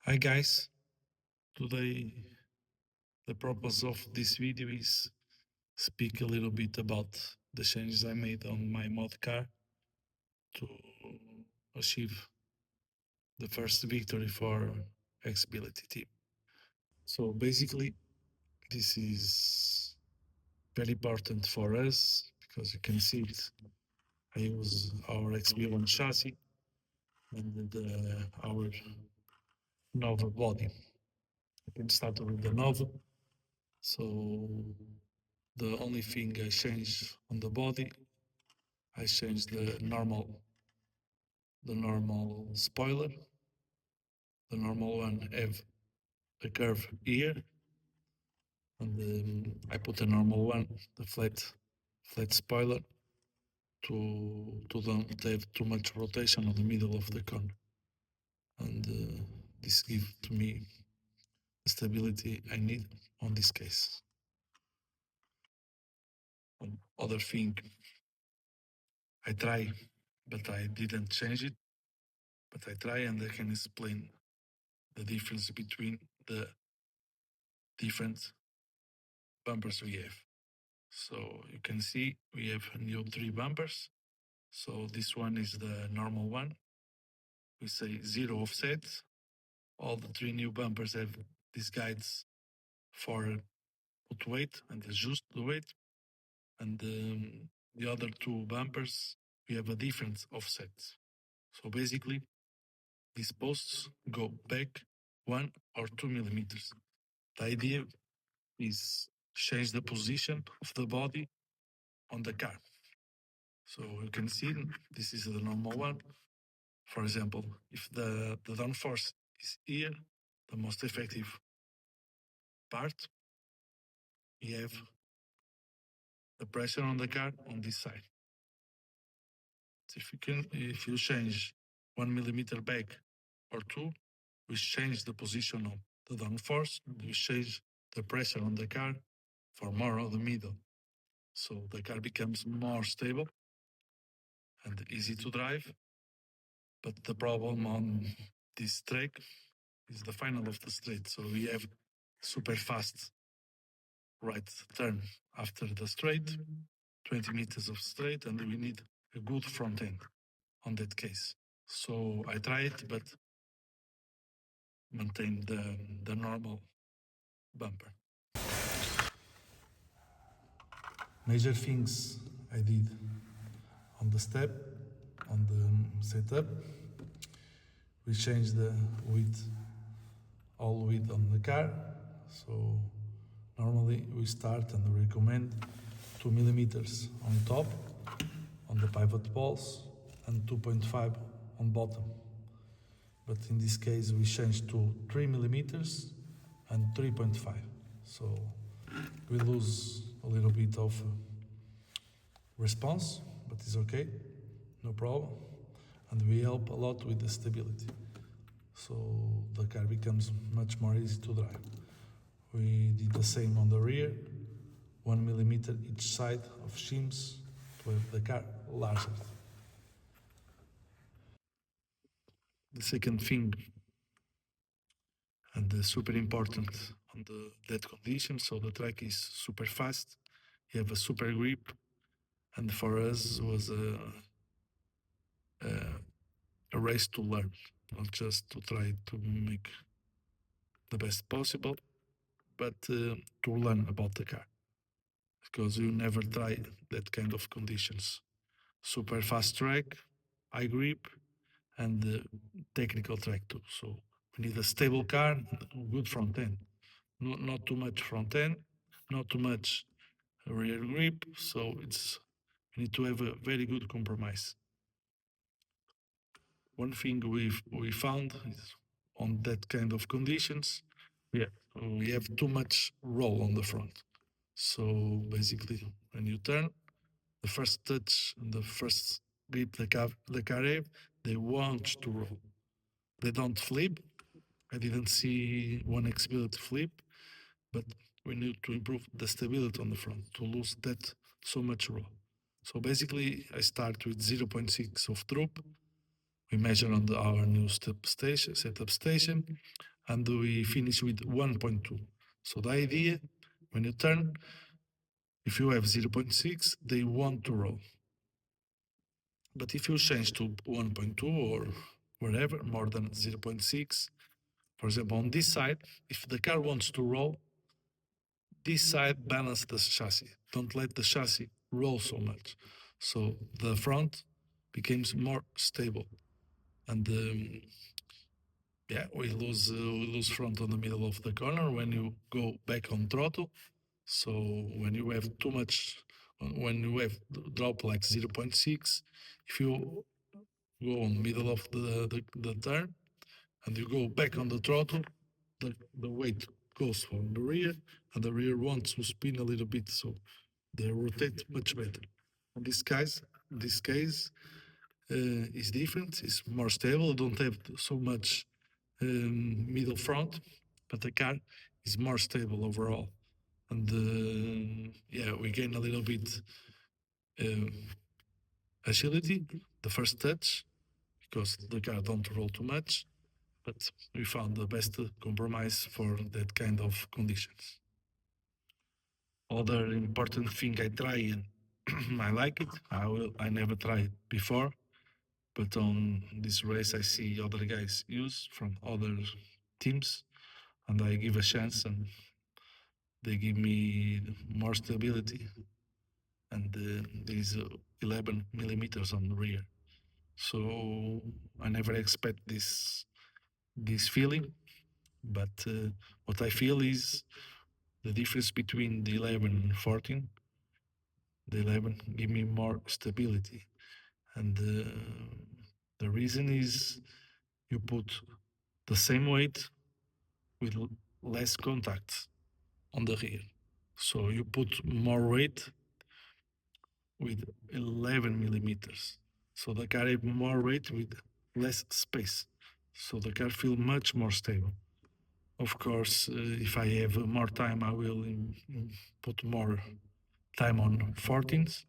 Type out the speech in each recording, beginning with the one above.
Hi guys, today the purpose of this video is speak a little bit about the changes I made on my mod car to achieve the first victory for X-Ability team. So basically this is very important for us because you can see it. I use our XB1 chassis and our Nova body. I can start with the Nova. So the only thing I changed on the body, I changed the normal spoiler. The normal one have a curve here, and I put a normal one, the flat spoiler, to don't have too much rotation on the middle of the cone, and this gives to me the stability I need on this case. Other thing I try, but I didn't change it. But I try and I can explain the difference between the different bumpers we have. So you can see we have new 3 bumpers. So this one is the normal one. We say 0 offset. All the 3 new bumpers have these guides for put weight and adjust the weight. And the other 2 bumpers, we have a different offset. So basically, these posts go back 1 or 2 millimeters. The idea is change the position of the body on the car. So you can see this is the normal one. For example, if the downforce is here, the most effective part, we have the pressure on the car on this side. So if you change 1 millimeter back or 2, we change the position of the downforce, we change the pressure on the car for more of the middle. So the car becomes more stable and easy to drive. But the problem on this track is the final of the straight. So we have super fast right turn after the straight, 20 meters of straight, and we need a good front end on that case. So I try it, but maintain the normal bumper. Major things I did on the step, on the setup, we changed the width, all width on the car. So normally we start and recommend 2 millimeters on top on the pivot balls and 2.5 on bottom. But in this case we changed to 3 millimeters and 3.5. So we lose a little bit of response, but it's okay, no problem. And we help a lot with the stability. So the car becomes much more easy to drive. We did the same on the rear, 1 millimeter each side of shims to have the car larger. The second thing, and super important on that condition, so the track is super fast, you have a super grip, and for us was a race to learn, not just to try to make the best possible, but to learn about the car, because you never try that kind of conditions. Super fast track, high grip, and technical track too. So we need a stable car, good front end, not too much front end, not too much rear grip. So we need to have a very good compromise. One thing we found is on that kind of conditions, we have too much roll on the front. So basically, when you turn, the first touch and the first grip the car have, they want to roll. They don't flip. I didn't see one X-Ability flip, but we need to improve the stability on the front to lose that so much roll. So basically, I start with 0.6 of droop. We measure on our new setup station. and we finish with 1.2. So the idea, when you turn, if you have 0.6, they want to roll. But if you change to 1.2 or whatever, more than 0.6, for example, on this side, if the car wants to roll, this side balance the chassis. Don't let the chassis roll so much. So the front becomes more stable. And yeah, we lose front on the middle of the corner when you go back on throttle. So when you have too much, when you have drop like 0.6, if you go on middle of the turn and you go back on the throttle, the weight goes from the rear, and the rear wants to spin a little bit, so they rotate much better. This case is different. It's more stable. Don't have so much middle front, but the car is more stable overall. And yeah, we gain a little bit um, agility, the first touch, because the car don't roll too much. But we found the best compromise for that kind of conditions. Other important thing I try and I like it. I never tried before, but on this race I see other guys use from other teams, and I give a chance, and they give me more stability, and there is 11 millimeters on the rear. So I never expect this feeling, but what I feel is the difference between the 11 and 14. The 11 give me more stability, and the reason is you put the same weight with less contact on the rear. So you put more weight with 11 millimeters. So the car have more weight with less space. So the car feel much more stable. Of course, if I have more time, I will put more time on 14s,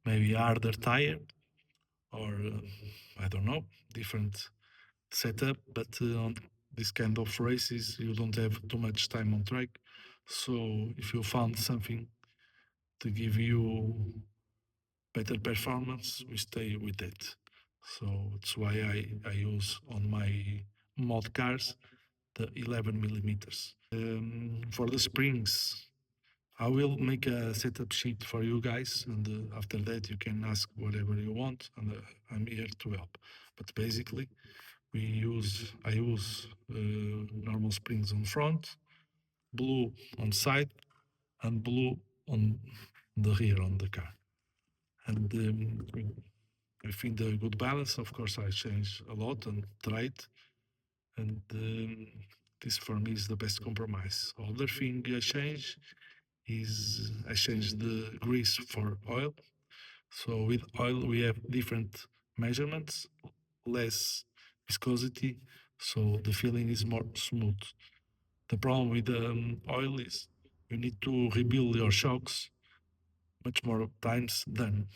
maybe harder tire, or I don't know, different setup. But on this kind of races, you don't have too much time on track. So if you found something to give you better performance, we stay with it. So that's why I use on my mod cars the 11 millimeters. For the springs, I will make a setup sheet for you guys, and after that you can ask whatever you want, and I'm here to help. But basically, I use normal springs on front, blue on side, and blue on the rear on the car. And I think the good balance. Of course, I change a lot and try it, and this for me is the best compromise. Other thing I change is I change the grease for oil. So with oil we have different measurements, less viscosity, so the feeling is more smooth. The problem with oil is you need to rebuild your shocks much more times than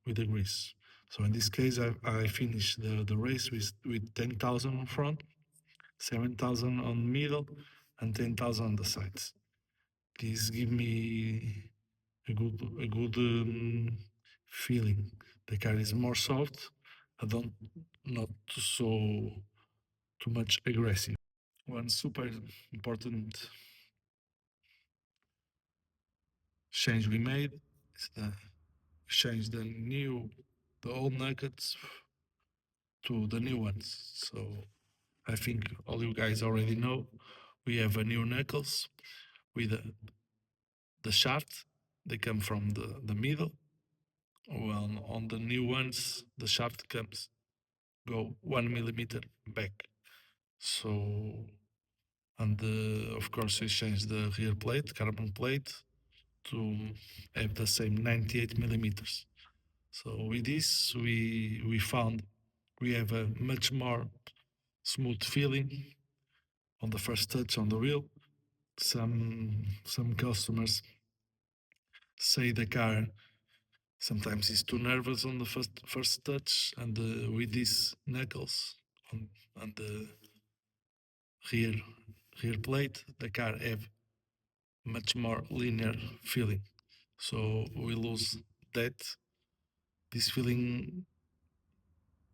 with the grease. So in this case, I finished the race with 10,000 on front, 7,000 on middle, and 10,000 on the sides. This give me a good feeling. The car is more soft. I don't not so too much aggressive. One super important change we made is the change the old nuggets to the new ones. So I think all you guys already know we have a new knuckles with the shaft. They come from the middle. Well, on the new ones, the shaft comes go 1 millimeter back. So, and of course, we changed the rear plate, carbon plate, to have the same 98 millimeters. So with this, we found we have a much more smooth feeling on the first touch on the wheel. Some customers say the car sometimes is too nervous on the first touch, and with these knuckles on the rear rear plate, the car have much more linear feeling. So we lose that. This feeling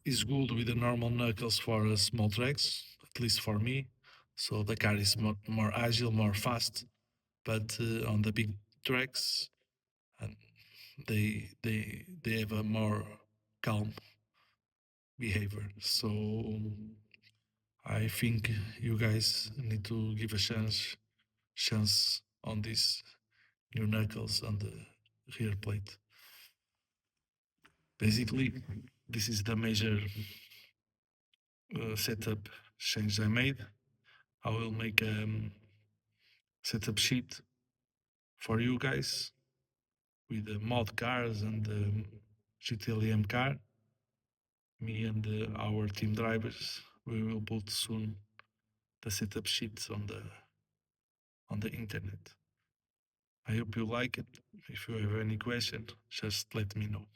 is good with the normal knuckles for small tracks, at least for me. So the car is more agile, more fast. But on the big tracks, and they have a more calm behavior. So I think you guys need to give a chance on these new knuckles on the rear plate. Basically, this is the major setup change I made. I will make a setup sheet for you guys with the mod cars and the GTLM car. Me and our team drivers, we will put soon the setup sheets on the internet. I hope you like it. If you have any question, just let me know.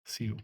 See you.